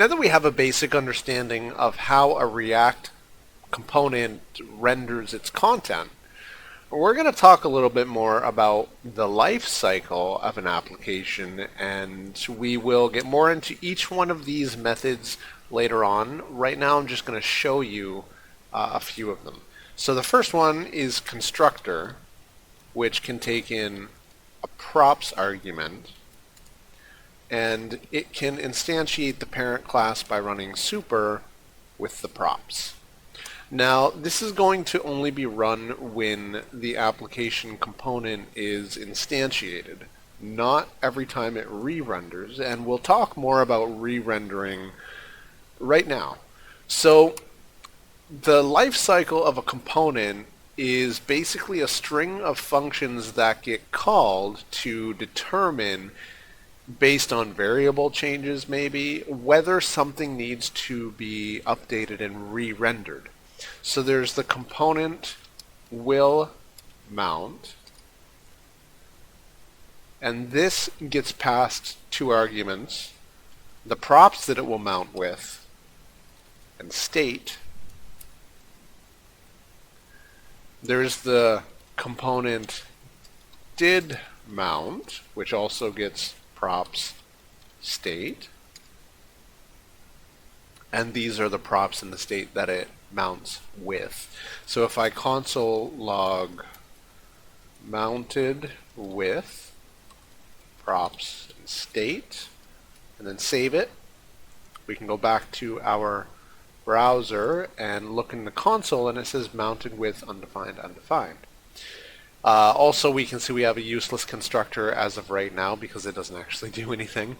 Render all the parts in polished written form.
Now that we have a basic understanding of how a React component renders its content, we're going to talk a little bit more about the life cycle of an application, and we will get more into each one of these methods later on. Right now I'm just going to show you a few of them. So the first one is constructor, which can take in a props argument, and it can instantiate the parent class by running super with the props. Now, this is going to only be run when the application component is instantiated, not every time it re-renders, and we'll talk more about re-rendering right now. So, the life cycle of a component is basically a string of functions that get called to determine, based on variable changes maybe, whether something needs to be updated and re-rendered. So there's the component will mount, and this gets passed two arguments, the props that it will mount with, and state. There's the component did mount, which also gets props state, and these are the props in the state that it mounts with. So if I console log mounted with props and state and then save it, we can go back to our browser and look in the console, and it says mounted with undefined undefined. Also, we can see we have a useless constructor as of right now because it doesn't actually do anything.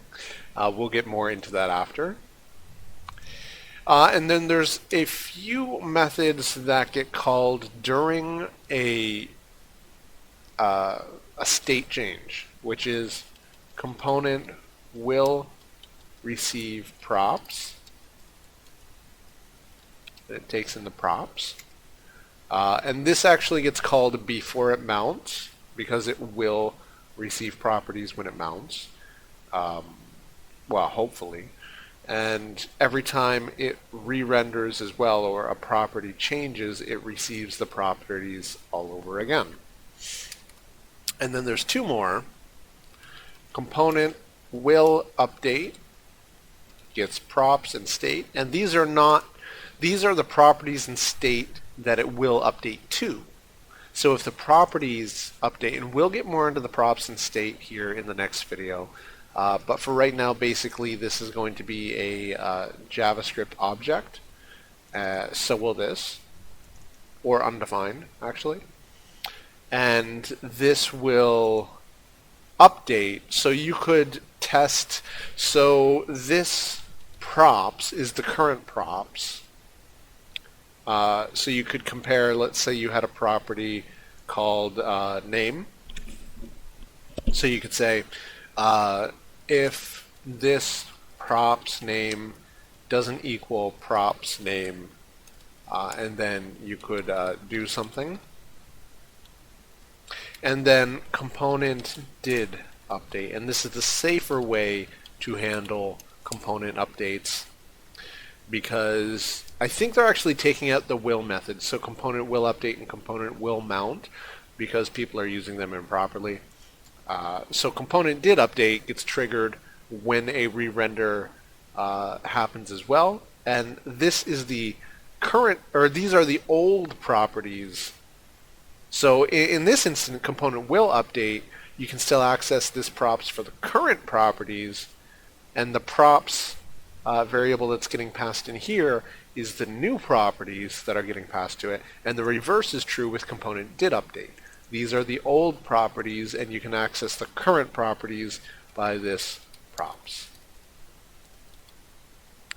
We'll get more into that after. And then there's a few methods that get called during a state change, which is component will receive props. It takes in the props. And this actually gets called before it mounts because it will receive properties when it mounts. Well, hopefully. And every time it re-renders as well, or a property changes, it receives the properties all over again. And then there's two more. Component will update gets props and state, and these are the properties and state that it will update to. So if the properties update, and we'll get more into the props and state here in the next video, but for right now, basically, this is going to be a JavaScript object. So will this, or undefined, actually. And this will update. So you could test. So this props is the current props. So you could compare, let's say you had a property called name. So you could say, if this props name doesn't equal props name, and then you could do something. And then component did update, and this is the safer way to handle component updates, because I think they're actually taking out the will method, so component will update and component will mount, because people are using them improperly. So component did update gets triggered when a re-render happens as well, and this is the current, or these are the old properties. So in this instance, component will update. You can still access this props for the current properties, and the props variable that's getting passed in here is the new properties that are getting passed to it, and the reverse is true with component did update. These are the old properties, and you can access the current properties by this props.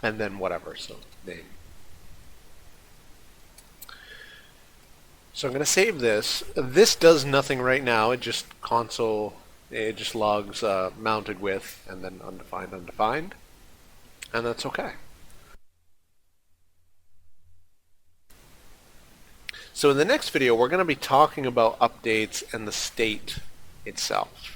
And then whatever, so name. So I'm going to save this. This does nothing right now. It just it just logs mounted with, and then undefined, undefined. And that's okay. So in the next video, we're going to be talking about updates and the state itself.